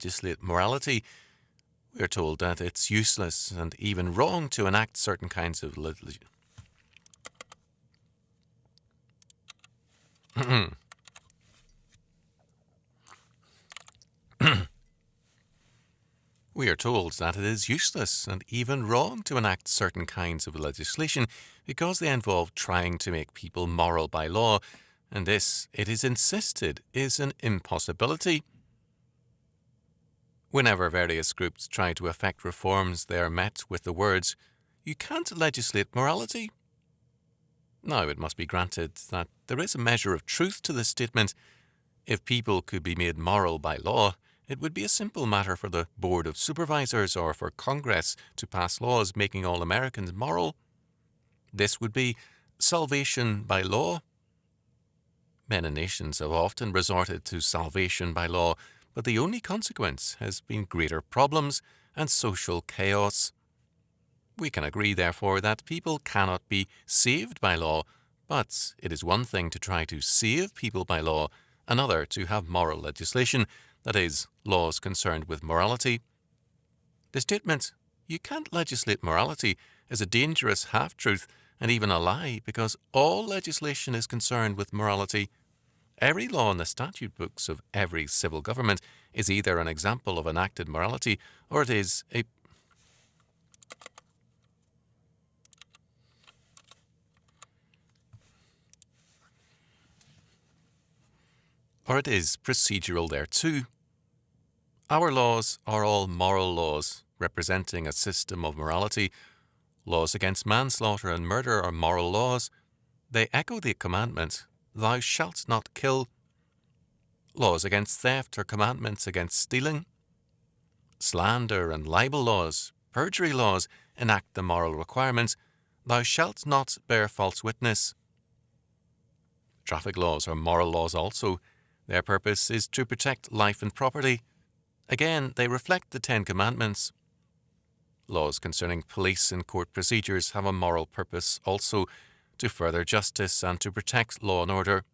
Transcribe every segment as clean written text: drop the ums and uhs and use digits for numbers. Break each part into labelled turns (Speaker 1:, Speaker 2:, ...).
Speaker 1: legislate morality, we are told that it's useless and even wrong to enact certain kinds of We are told that it is useless and even wrong to enact certain kinds of legislation because they involve trying to make people moral by law, and this, it is insisted, is an impossibility. Whenever various groups try to effect reforms, they are met with the words, "You can't legislate morality." Now, it must be granted that there is a measure of truth to this statement. If people could be made moral by law, it would be a simple matter for the Board of Supervisors or for Congress to pass laws making all Americans moral. This would be salvation by law. Men and nations have often resorted to salvation by law, but the only consequence has been greater problems and social chaos. We can agree, therefore, that people cannot be saved by law, but it is one thing to try to save people by law, another to have moral legislation, that is, laws concerned with morality. The statement, "You can't legislate morality," is a dangerous half-truth and even a lie, because all legislation is concerned with morality. Every law in the statute books of every civil government is either an example of enacted morality or it is procedural thereto. Our laws are all moral laws, representing a system of morality. Laws against manslaughter and murder are moral laws. They echo the commandment, "Thou shalt not kill." Laws against theft are commandments against stealing. Slander and libel laws, perjury laws, enact the moral requirements, "Thou shalt not bear false witness." Traffic laws are moral laws also. Their purpose is to protect life and property. Again, they reflect the Ten Commandments. Laws concerning police and court procedures have a moral purpose also, to further justice and to protect law and order.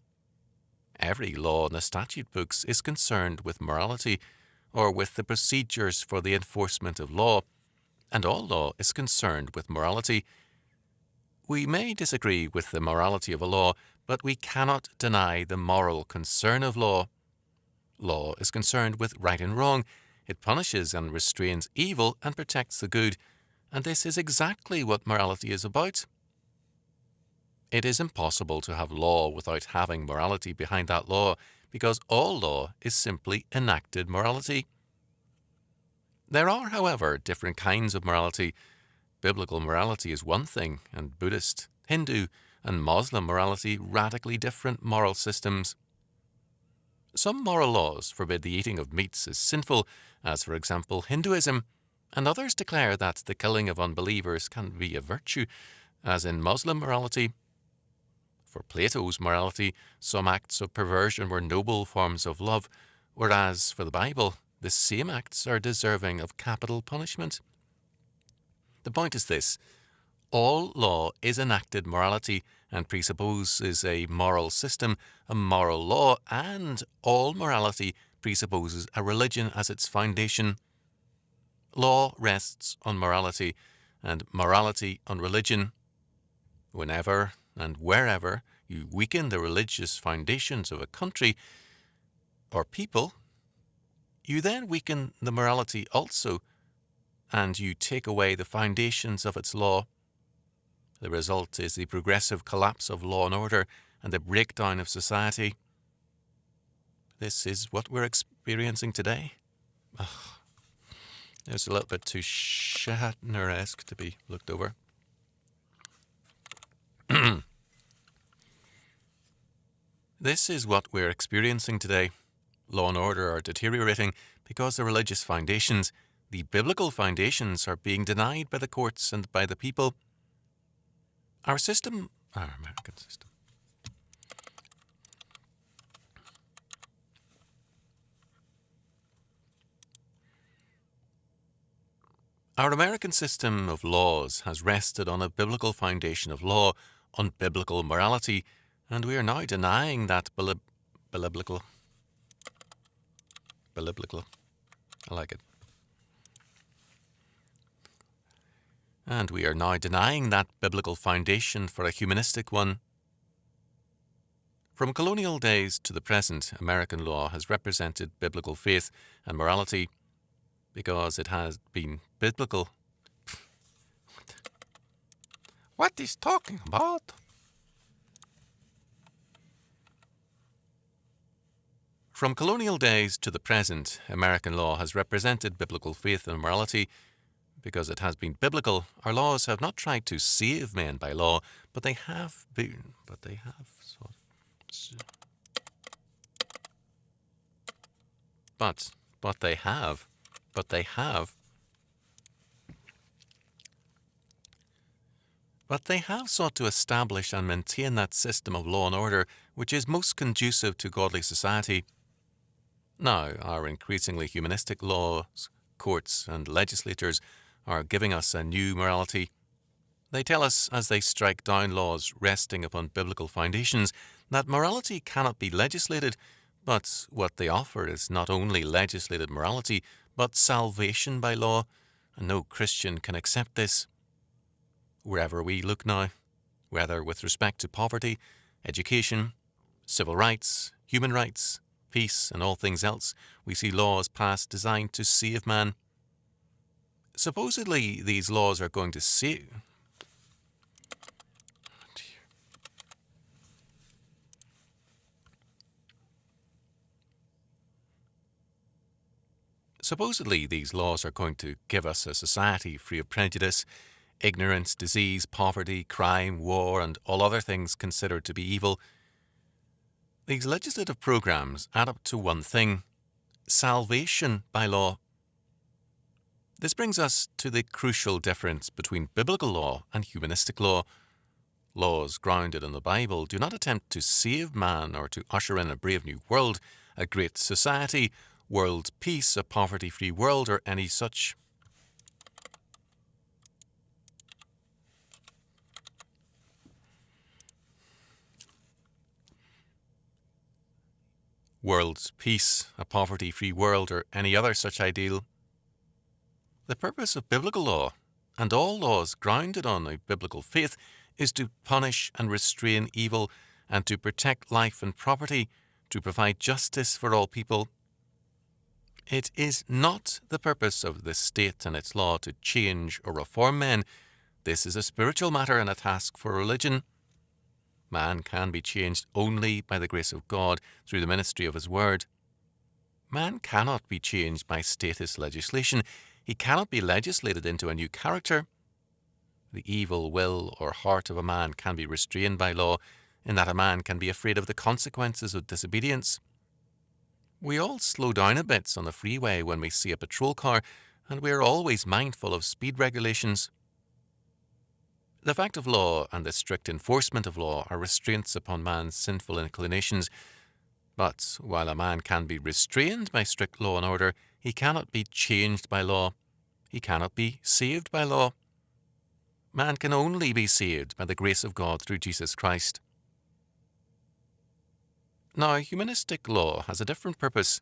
Speaker 1: Every law in the statute books is concerned with morality, or with the procedures for the enforcement of law, and all law is concerned with morality. We may disagree with the morality of a law, but we cannot deny the moral concern of law. Law is concerned with right and wrong. It punishes and restrains evil and protects the good, and this is exactly what morality is about. It is impossible to have law without having morality behind that law, because all law is simply enacted morality. There are, however, different kinds of morality. Biblical morality is one thing, and Buddhist, Hindu, and Muslim morality radically different moral systems. Some moral laws forbid the eating of meats as sinful, as for example Hinduism, and others declare that the killing of unbelievers can be a virtue, as in Muslim morality. For Plato's morality, some acts of perversion were noble forms of love, whereas for the Bible, the same acts are deserving of capital punishment. The point is this: all law is enacted morality and presupposes a moral system, a moral law, and all morality presupposes a religion as its foundation. Law rests on morality, and morality on religion. Whenever and wherever you weaken the religious foundations of a country or people, you then weaken the morality also, and you take away the foundations of its law. The result is the progressive collapse of law and order and the breakdown of society. This is what we're experiencing today. It's a little bit too Shatner-esque to be looked over. This is what we're experiencing today. Law and order are deteriorating because the religious foundations, the biblical foundations, are being denied by the courts and by the people. Our American system. Our American system of laws has rested on a biblical foundation of law, on biblical morality, and we are now denying that biblical I like it. And we are now denying that biblical foundation for a humanistic one. From colonial days to the present, American law has represented biblical faith and morality because it has been biblical. What is talking about? From colonial days to the present, American law has represented biblical faith and morality because it has been biblical. Our laws have not tried to save men by law, but they have been. But they have. But they have. But they have. But they have sought to establish and maintain that system of law and order which is most conducive to godly society. Now, our increasingly humanistic laws, courts, and legislators are giving us a new morality. They tell us, as they strike down laws resting upon biblical foundations, that morality cannot be legislated, but what they offer is not only legislated morality, but salvation by law, and no Christian can accept this. Wherever we look now, whether with respect to poverty, education, civil rights, human rights, peace, and all things else, we see laws passed designed to save man. Supposedly, these laws are going to save. Supposedly, these laws are going to give us a society free of prejudice, ignorance, disease, poverty, crime, war, and all other things considered to be evil. These legislative programs add up to one thing: salvation by law. This brings us to the crucial difference between biblical law and humanistic law. Laws grounded in the Bible do not attempt to save man or to usher in a brave new world, a great society, world peace, a poverty-free world, or any such. World's peace, a poverty-free world, or any other such ideal. The purpose of biblical law, and all laws grounded on a biblical faith, is to punish and restrain evil and to protect life and property, to provide justice for all people. It is not the purpose of the state and its law to change or reform men. This is a spiritual matter and a task for religion. Man can be changed only by the grace of God through the ministry of His Word. Man cannot be changed by statist legislation. He cannot be legislated into a new character. The evil will or heart of a man can be restrained by law, in that a man can be afraid of the consequences of disobedience. We all slow down a bit on the freeway when we see a patrol car, and we are always mindful of speed regulations. The fact of law and the strict enforcement of law are restraints upon man's sinful inclinations. But while a man can be restrained by strict law and order, he cannot be changed by law. He cannot be saved by law. Man can only be saved by the grace of God through Jesus Christ. Now, humanistic law has a different purpose.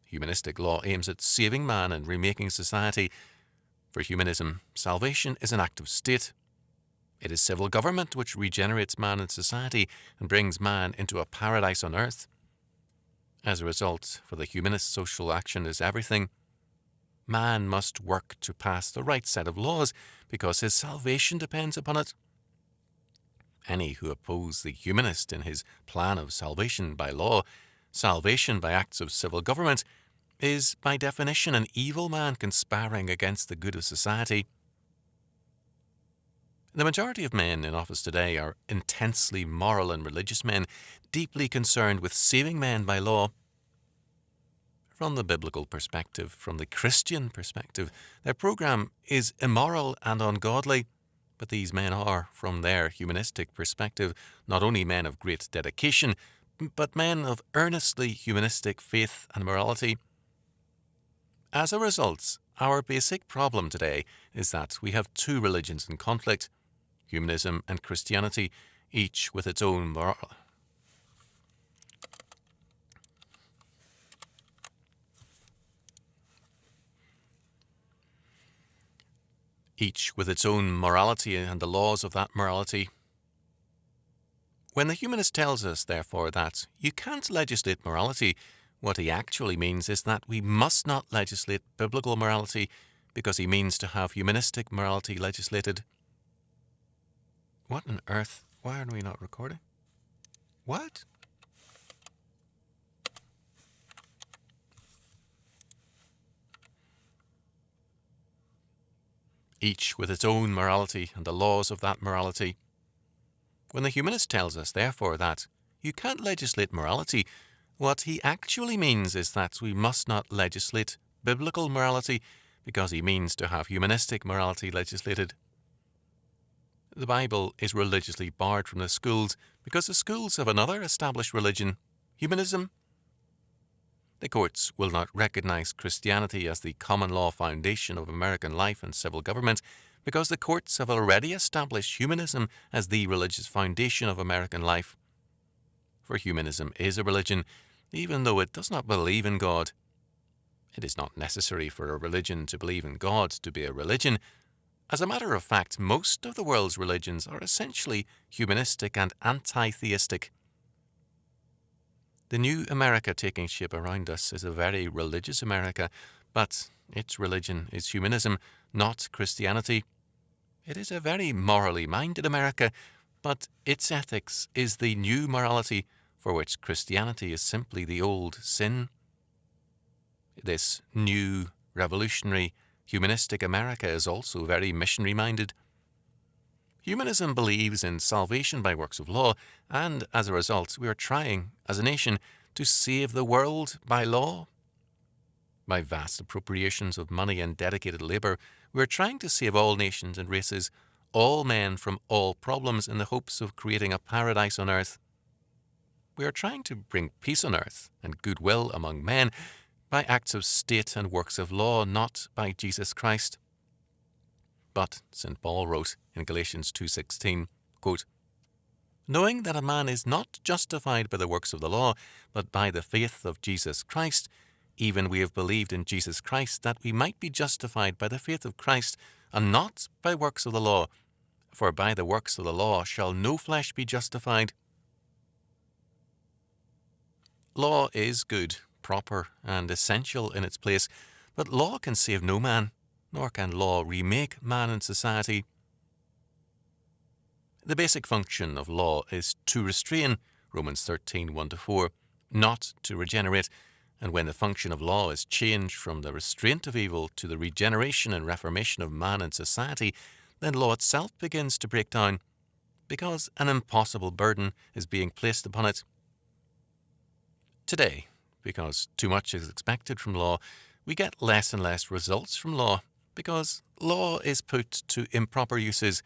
Speaker 1: Humanistic law aims at saving man and remaking society. For humanism, salvation is an act of state. It is civil government which regenerates man and society and brings man into a paradise on earth. As a result, for the humanist, social action is everything. Man must work to pass the right set of laws because his salvation depends upon it. Any who oppose the humanist in his plan of salvation by law, salvation by acts of civil government, is by definition an evil man conspiring against the good of society. The majority of men in office today are intensely moral and religious men, deeply concerned with saving men by law. From the biblical perspective, from the Christian perspective, their program is immoral and ungodly, but these men are, from their humanistic perspective, not only men of great dedication, but men of earnestly humanistic faith and morality. As a result, our basic problem today is that we have two religions in conflict, humanism and Christianity, each with its own moral. each with its own morality and the laws of that morality. When the humanist tells us, therefore, that you can't legislate morality, what he actually means is that we must not legislate biblical morality because he means to have humanistic morality legislated. What on earth? Why are we not recording? What? Each with its own morality and the laws of that morality. When the humanist tells us, therefore, that you can't legislate morality, what he actually means is that we must not legislate biblical morality because he means to have humanistic morality legislated. The Bible is religiously barred from the schools because the schools have another established religion, humanism. The courts will not recognize Christianity as the common law foundation of American life and civil government because the courts have already established humanism as the religious foundation of American life. For humanism is a religion, even though it does not believe in God. It is not necessary for a religion to believe in God to be a religion. As a matter of fact, most of the world's religions are essentially humanistic and anti-theistic. The new America taking shape around us is a very religious America, but its religion is humanism, not Christianity. It is a very morally minded America, but its ethics is the new morality for which Christianity is simply the old sin. This new, revolutionary, humanistic America is also very missionary-minded. Humanism believes in salvation by works of law, and as a result, we are trying, as a nation, to save the world by law. By vast appropriations of money and dedicated labour, we are trying to save all nations and races, all men from all problems in the hopes of creating a paradise on earth. We are trying to bring peace on earth and goodwill among men by acts of state and works of law, not by Jesus Christ. But St. Paul wrote in Galatians 2:16, quote, knowing that a man is not justified by the works of the law, but by the faith of Jesus Christ, even we have believed in Jesus Christ, that we might be justified by the faith of Christ, and not by works of the law. For by the works of the law shall no flesh be justified. Law is good, proper, and essential in its place, but law can save no man, nor can law remake man in society. The basic function of law is to restrain, Romans 13:1-4, not to regenerate, and when the function of law is changed from the restraint of evil to the regeneration and reformation of man and society, then law itself begins to break down, because an impossible burden is being placed upon it. Today, because too much is expected from law, we get less and less results from law, because law is put to improper uses.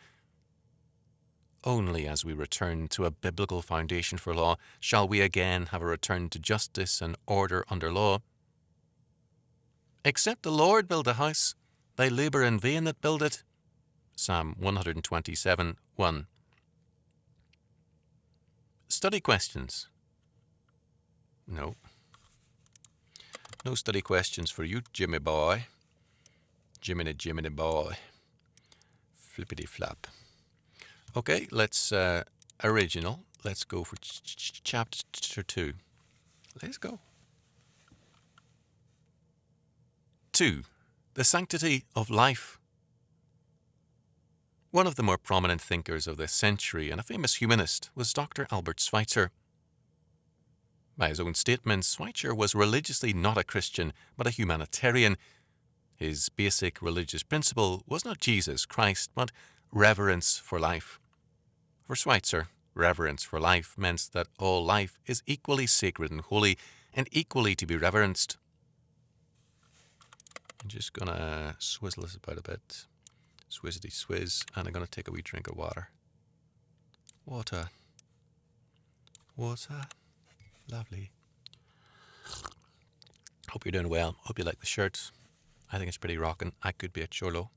Speaker 1: Only as we return to a biblical foundation for law shall we again have a return to justice and order under law. Except the Lord build a house, they labour in vain that build it. Psalm 127:1. Study questions. No. No study questions for you, Jimmy boy. Jiminy boy. Flippity flap. Okay, let's original. Let's go for chapter 2. Let's go. 2. The sanctity of life. One of the more prominent thinkers of this century and a famous humanist was Dr. Albert Schweitzer. By his own statement, Schweitzer was religiously not a Christian, but a humanitarian. His basic religious principle was not Jesus Christ, but reverence for life. For Schweitzer, reverence for life meant that all life is equally sacred and holy, and equally to be reverenced. I'm just going to swizzle this about a bit. Swizzity swizz, and I'm going to take a wee drink of water. Water. Lovely. Hope you're doing well. Hope you like the shirt. I think it's pretty rocking. I could be a cholo.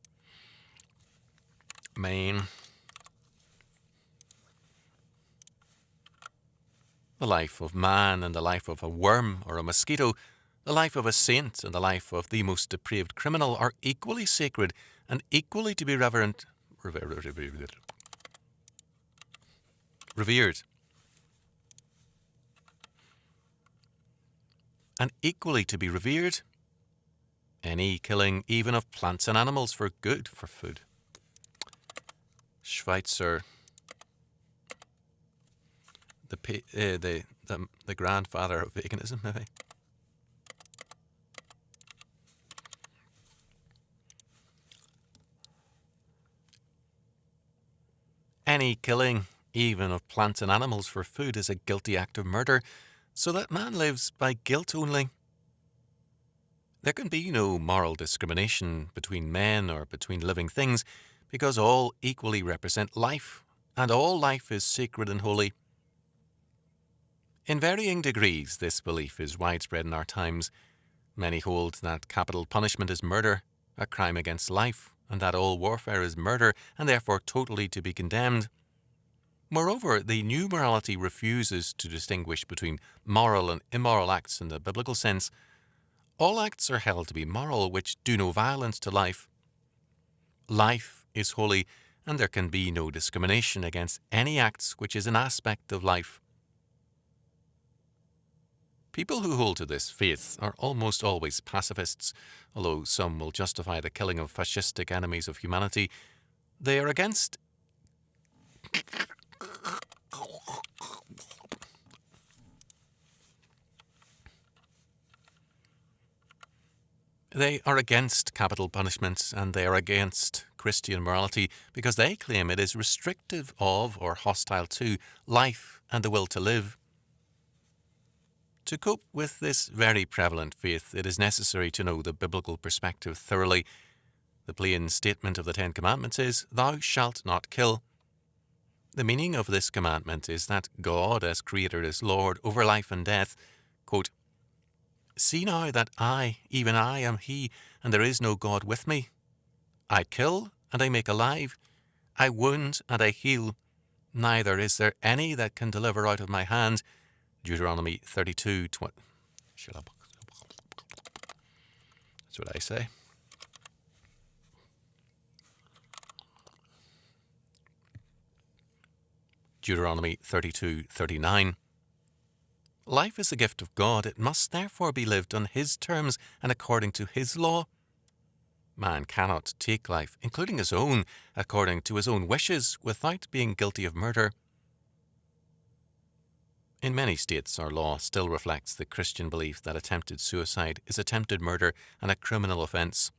Speaker 1: Man. The life of man and the life of a worm or a mosquito The life of a saint and the life of the most depraved criminal are equally sacred and equally to be revered. And equally to be revered. Any killing, even of plants and animals, for food. Schweitzer, the grandfather of veganism, maybe. Any killing, even of plants and animals, for food is a guilty act of murder, so that man lives by guilt only. There can be no moral discrimination between men or between living things, because all equally represent life, and all life is sacred and holy. In varying degrees, this belief is widespread in our times. Many hold that capital punishment is murder, a crime against life, and that all warfare is murder, and therefore totally to be condemned. Moreover, the new morality refuses to distinguish between moral and immoral acts in the biblical sense. All acts are held to be moral which do no violence to life. Life is holy, and there can be no discrimination against any acts which is an aspect of life. People who hold to this faith are almost always pacifists, although some will justify the killing of fascistic enemies of humanity. They are against capital punishment, and they are against Christian morality because they claim it is restrictive of or hostile to life and the will to live. To cope with this very prevalent faith, it is necessary to know the biblical perspective thoroughly. The plain statement of the Ten Commandments is, "Thou shalt not kill." The meaning of this commandment is that God, as Creator, is Lord over life and death. Quote, "See now that I, even I, am He, and there is no God with me. I kill, and I make alive. I wound, and I heal. Neither is there any that can deliver out of my hand." Deuteronomy 32:20. Shut up. That's what I say. Deuteronomy 32:39. Life is a gift of God. It must therefore be lived on His terms and according to His law. Man cannot take life, including his own, according to his own wishes, without being guilty of murder. In many states, our law still reflects the Christian belief that attempted suicide is attempted murder and a criminal offence.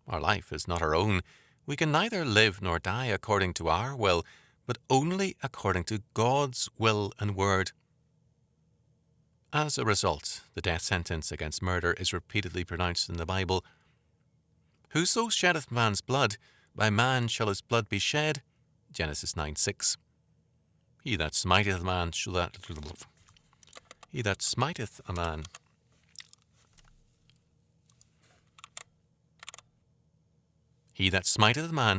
Speaker 1: Our life is not our own. We can neither live nor die according to our will, but only according to God's will and word. As a result, the death sentence against murder is repeatedly pronounced in the Bible. "Whoso sheddeth man's blood, by man shall his blood be shed." Genesis 9:6. He that smiteth a man so that he that smiteth a man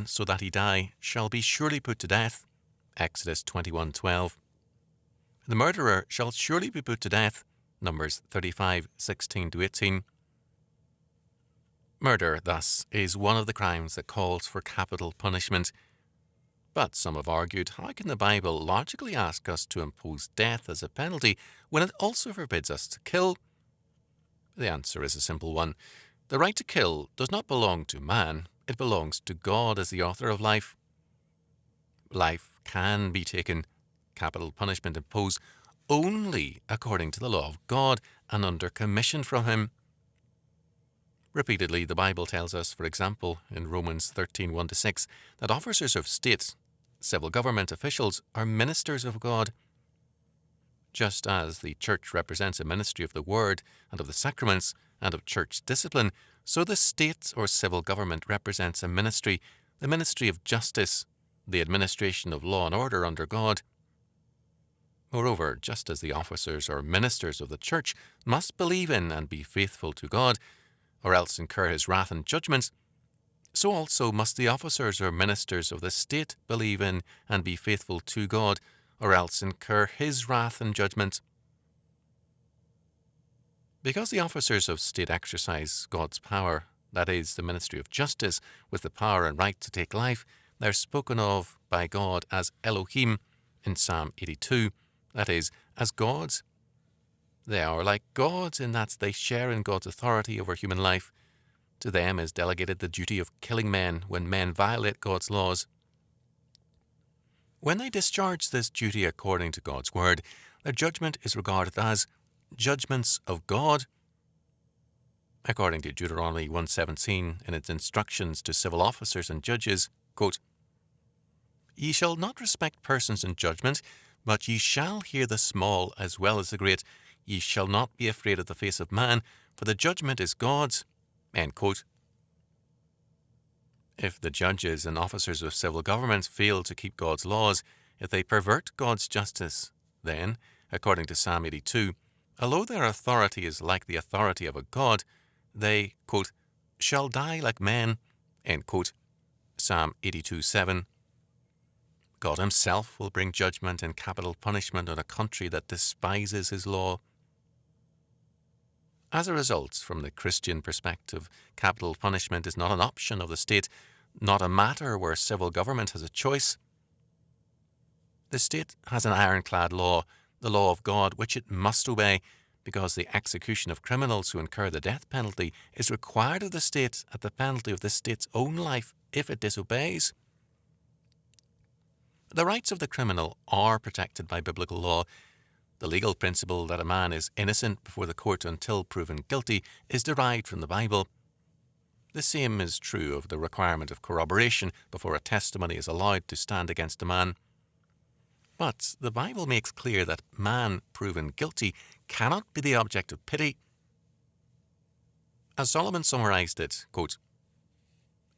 Speaker 1: so that he die shall be surely put to death. Exodus 21:12. The murderer shall surely be put to death. Numbers 35:16-18. Murder, thus, is one of the crimes that calls for capital punishment. But some have argued, how can the Bible logically ask us to impose death as a penalty when it also forbids us to kill? The answer is a simple one. The right to kill does not belong to man, it belongs to God as the author of life. Life can be taken, capital punishment imposed, only according to the law of God and under commission from Him. Repeatedly, the Bible tells us, for example, in Romans 13:1-6, that officers of state, civil government officials, are ministers of God. Just as the Church represents a ministry of the Word and of the sacraments and of church discipline, so the state or civil government represents a ministry, the ministry of justice, the administration of law and order under God. Moreover, just as the officers or ministers of the Church must believe in and be faithful to God, or else incur His wrath and judgment, so also must the officers or ministers of the state believe in and be faithful to God, or else incur His wrath and judgment. Because the officers of state exercise God's power, that is, the ministry of justice, with the power and right to take life, they're spoken of by God as Elohim in Psalm 82, that is, as gods. They are like gods in that they share in God's authority over human life. To them is delegated the duty of killing men when men violate God's laws. When they discharge this duty according to God's word, their judgment is regarded as judgments of God. According to Deuteronomy 1:17 in its instructions to civil officers and judges, quote, "Ye shall not respect persons in judgment, but ye shall hear the small as well as the great. Ye shall not be afraid of the face of man, for the judgment is God's." End quote. If the judges and officers of civil government fail to keep God's laws, if they pervert God's justice, then, according to Psalm 82, although their authority is like the authority of a god, they, quote, "shall die like men," end quote. Psalm 82:7. God himself will bring judgment and capital punishment on a country that despises his law. As a result, from the Christian perspective, capital punishment is not an option of the state, not a matter where civil government has a choice. The state has an ironclad law, the law of God, which it must obey, because the execution of criminals who incur the death penalty is required of the state at the penalty of the state's own life if it disobeys. The rights of the criminal are protected by biblical law. The legal principle that a man is innocent before the court until proven guilty is derived from the Bible. The same is true of the requirement of corroboration before a testimony is allowed to stand against a man. But the Bible makes clear that man proven guilty cannot be the object of pity. As Solomon summarized it, quote,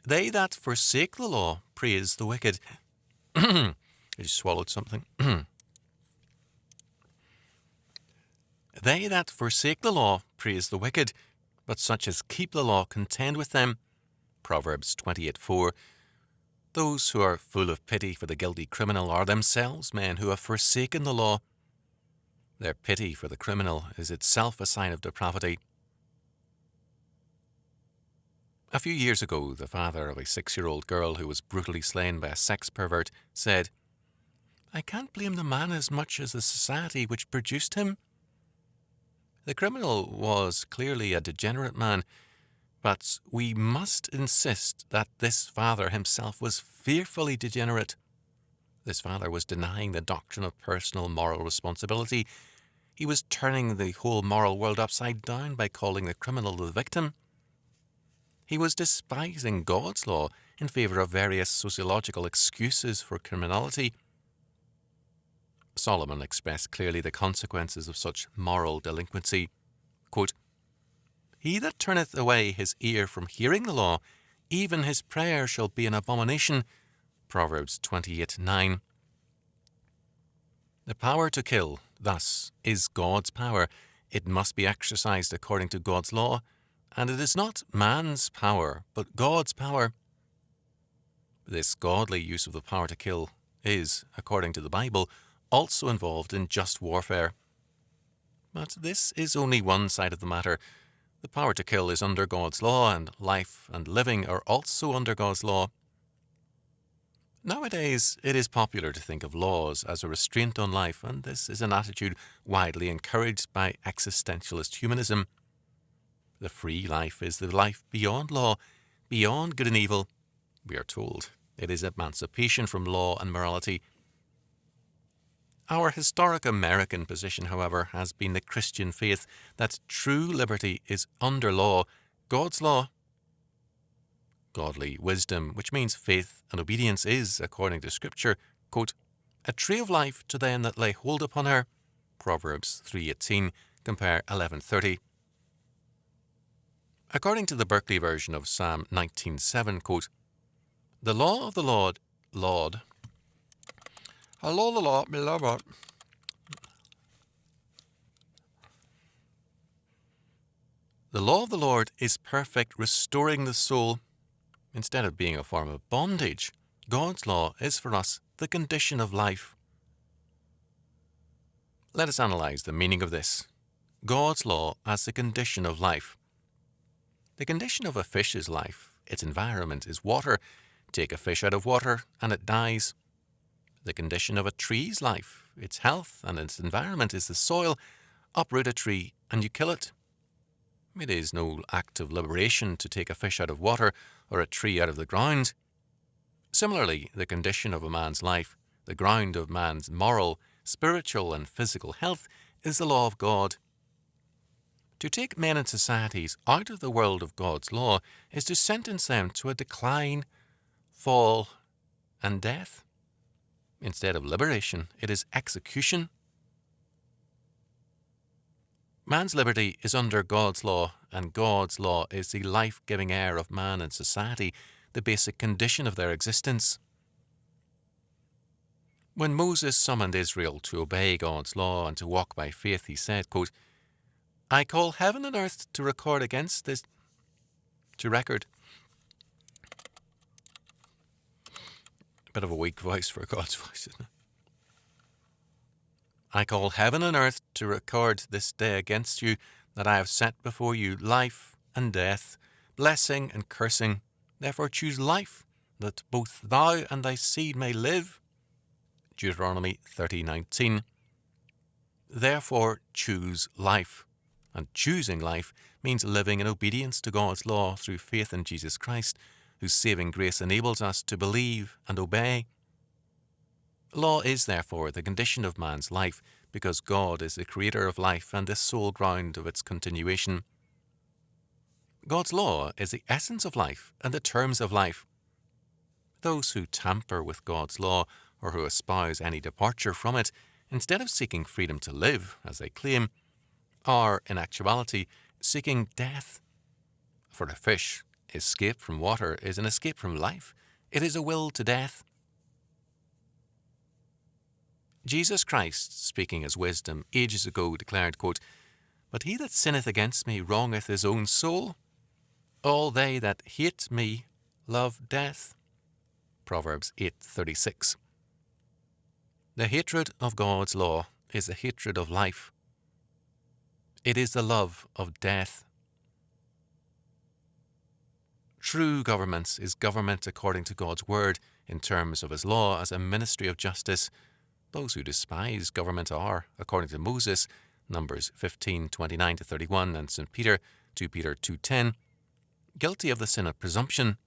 Speaker 1: "They that forsake the law praise the wicked." I just swallowed something. "They that forsake the law praise the wicked, but such as keep the law contend with them." Proverbs 28:4. Those who are full of pity for the guilty criminal are themselves men who have forsaken the law. Their pity for the criminal is itself a sign of depravity. A few years ago, the father of a 6-year-old girl who was brutally slain by a sex pervert said, "I can't blame the man as much as the society which produced him." The criminal was clearly a degenerate man, but we must insist that this father himself was fearfully degenerate. This father was denying the doctrine of personal moral responsibility. He was turning the whole moral world upside down by calling the criminal the victim. He was despising God's law in favor of various sociological excuses for criminality. Solomon expressed clearly the consequences of such moral delinquency. Quote, "He that turneth away his ear from hearing the law, even his prayer shall be an abomination." Proverbs 28:9. The power to kill, thus, is God's power. It must be exercised according to God's law, and it is not man's power, but God's power. This godly use of the power to kill is, according to the Bible, also involved in just warfare. But this is only one side of the matter. The power to kill is under God's law, and life and living are also under God's law. Nowadays, it is popular to think of laws as a restraint on life, and this is an attitude widely encouraged by existentialist humanism. The free life is the life beyond law, beyond good and evil. We are told it is emancipation from law and morality. Our historic American position, however, has been the Christian faith that true liberty is under law, God's law. Godly wisdom, which means faith and obedience, is, according to Scripture, quote, "a tree of life to them that lay hold upon her." Proverbs 3:18, compare 11:30. According to the Berkeley version of Psalm 19:7, quote, "The law of the Lord, hello, the Lord, beloved. The law of the Lord is perfect, restoring the soul." Instead of being a form of bondage, God's law is for us the condition of life. Let us analyze the meaning of this. God's law as the condition of life. The condition of a fish's life, its environment, is water. Take a fish out of water and it dies. The condition of a tree's life, its health and its environment, is the soil. Uproot a tree and you kill it. It is no act of liberation to take a fish out of water or a tree out of the ground. Similarly, the condition of a man's life, the ground of man's moral, spiritual and physical health, is the law of God. To take men and societies out of the world of God's law is to sentence them to a decline, fall, and death. Instead of liberation, it is execution. Man's liberty is under God's law, and God's law is the life-giving air of man and society, the basic condition of their existence. When Moses summoned Israel to obey God's law and to walk by faith, he said, quote, "I call heaven and earth to record against this, to record." Bit of a weak voice for God's voice, isn't it? "I call heaven and earth to record this day against you that I have set before you life and death, blessing and cursing. Therefore choose life, that both thou and thy seed may live." Deuteronomy 30:19. Therefore choose life. And choosing life means living in obedience to God's law through faith in Jesus Christ, whose saving grace enables us to believe and obey. Law is therefore the condition of man's life, because God is the creator of life and the sole ground of its continuation. God's law is the essence of life and the terms of life. Those who tamper with God's law or who espouse any departure from it, instead of seeking freedom to live, as they claim, are, in actuality, seeking death. For a fish, escape from water is an escape from life. It is a will to death. Jesus Christ, speaking as wisdom ages ago, declared, quote, "But he that sinneth against me wrongeth his own soul. All they that hate me love death." Proverbs 8:36. The hatred of God's law is the hatred of life. It is the love of death. True government is government according to God's word in terms of his law as a ministry of justice. Those who despise government are, according to Moses, Numbers 15:29-31, and St. Peter, 2 Peter 2:10, guilty of the sin of presumption.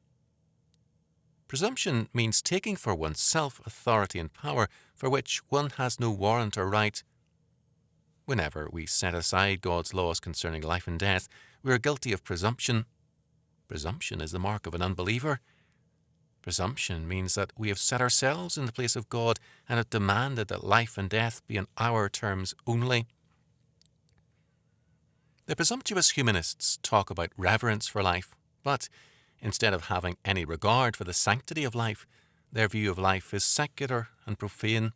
Speaker 1: Presumption means taking for oneself authority and power for which one has no warrant or right. Whenever we set aside God's laws concerning life and death, we are guilty of presumption. Presumption is the mark of an unbeliever. Presumption means that we have set ourselves in the place of God and have demanded that life and death be on our terms only. The presumptuous humanists talk about reverence for life, but instead of having any regard for the sanctity of life, their view of life is secular and profane.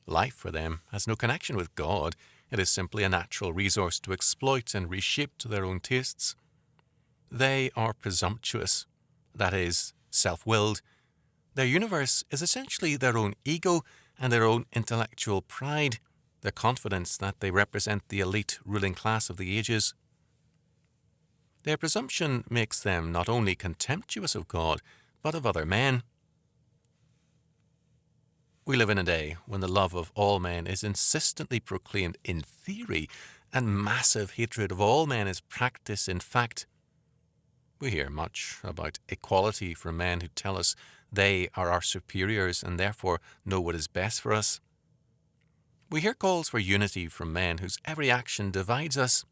Speaker 1: Life for them has no connection with God. It is simply a natural resource to exploit and reshape to their own tastes. They are presumptuous, that is, self-willed. Their universe is essentially their own ego and their own intellectual pride, their confidence that they represent the elite ruling class of the ages. Their presumption makes them not only contemptuous of God, but of other men. We live in a day when the love of all men is insistently proclaimed in theory, and massive hatred of all men is practiced in fact. We hear much about equality from men who tell us they are our superiors and therefore know what is best for us. We hear calls for unity from men whose every action divides us.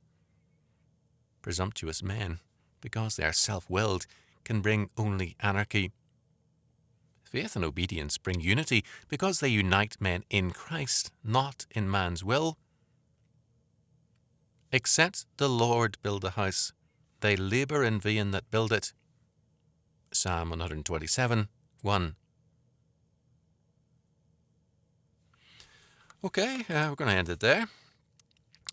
Speaker 1: Presumptuous men, because they are self-willed, can bring only anarchy. Faith and obedience bring unity because they unite men in Christ, not in man's will. Except the Lord build a house, they labour in vain that build it. Psalm 127:1. Okay, we're going to end it there.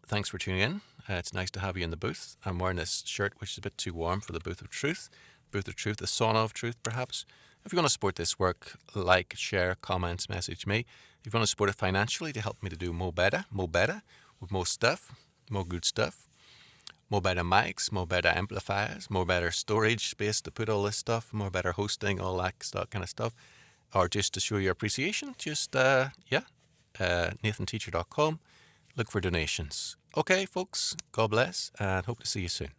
Speaker 1: Thanks for tuning in. It's nice to have you in the booth. I'm wearing this shirt, which is a bit too warm for the Booth of Truth. Booth of Truth, the sauna of truth, perhaps. If you want to support this work, like, share, comment, message me. If you want to support it financially to help me to do more better with more stuff, more good stuff, more better mics, more better amplifiers, more better storage space to put all this stuff, more better hosting, all that kind of stuff. Or just to show your appreciation, just, nathanteacher.com. Look for donations. Okay, folks, God bless, and hope to see you soon.